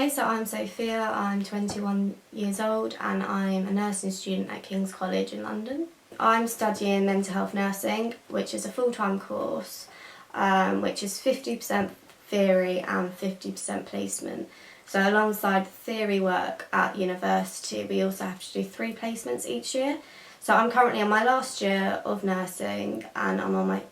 Okay, so I'm Sophia, I'm 21 years old and I'm a nursing student at King's College in London. I'm studying mental health nursing, which is a full-time course, which is 50% theory and 50% placement. So alongside theory work at university, we also have to do 3 placements each year. So I'm currently on my last year of nursing and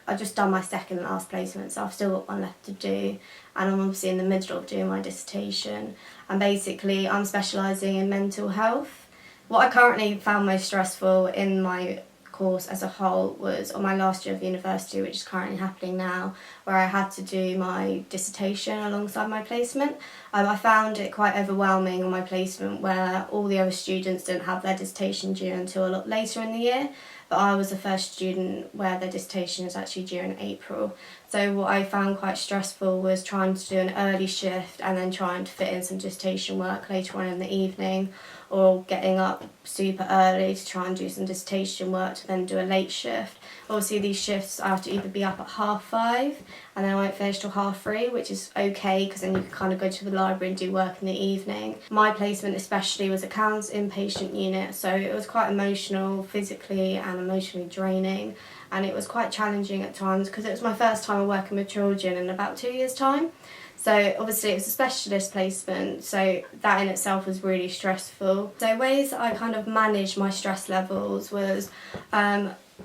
I've just done my second and last placement, so I've still got one left to do, and I'm obviously in the middle of doing my dissertation. And basically I'm specialising in mental health. What I currently found most stressful in my course as a whole was on my last year of university, which is currently happening now, where I had to do my dissertation alongside my placement. I found it quite overwhelming on my placement, where all the other students didn't have their dissertation due until a lot later in the year, but I was the first student where their dissertation is actually due in April. So what I found quite stressful was trying to do an early shift and then trying to fit in some dissertation work later on in the evening, or getting up super early to try and do some dissertation work to then do a late shift. Obviously these shifts I have to either be up at 5:30 and then I won't finish till 3:30, which is okay because then you can kind of go to the library and do work in the evening. My placement especially was a CAMHS inpatient unit, so it was quite emotional, physically and emotionally draining, and it was quite challenging at times because it was my first time working with children in about 2 years' time. So obviously it was a specialist placement, so that in itself was really stressful. So ways that I kind of managed my stress levels was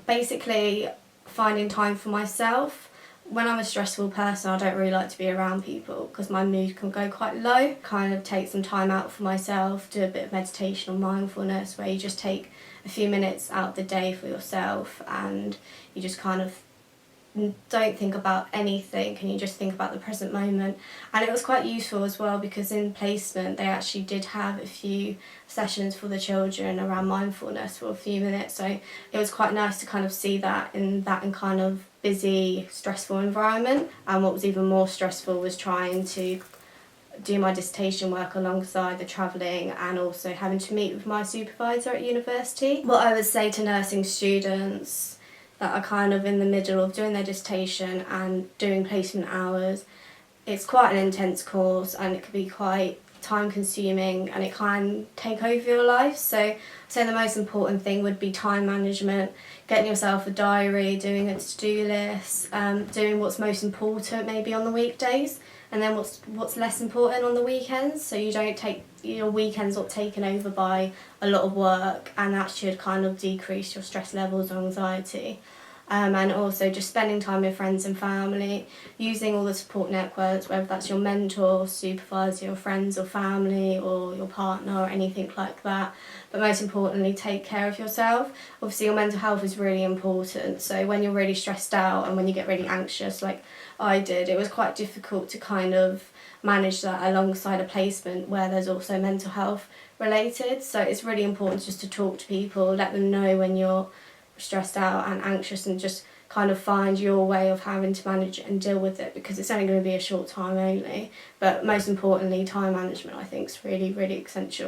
basically finding time for myself. When I'm a stressful person, I don't really like to be around people because my mood can go quite low. Kind of take some time out for myself, do a bit of meditation or mindfulness, where you just take a few minutes out of the day for yourself and you just kind of don't think about anything and you just think about the present moment. And it was quite useful as well because in placement they actually did have a few sessions for the children around mindfulness for a few minutes, so it was quite nice to kind of see that in kind of busy, stressful environment. And what was even more stressful was trying to do my dissertation work alongside the travelling and also having to meet with my supervisor at university. What I would say to nursing students that are kind of in the middle of doing their dissertation and doing placement hours, it's quite an intense course and it can be quite time consuming and it can take over your life. So the most important thing would be time management, getting yourself a diary, doing a to-do list, doing what's most important maybe on the weekdays, and then what's less important on the weekends, so you don't take your weekends not taken over by a lot of work, and that should kind of decrease your stress levels or anxiety. And also just spending time with friends and family, using all the support networks, whether that's your mentor, supervisor, your friends or family or your partner or anything like that. But most importantly, take care of yourself. Obviously your mental health is really important, so when you're really stressed out and when you get really anxious like I did, it was quite difficult to kind of manage that alongside a placement where there's also mental health related. So it's really important just to talk to people, let them know when you're stressed out and anxious, and just kind of find your way of having to manage it and deal with it, because it's only going to be a short time only. But most importantly, time management I think is really, really essential.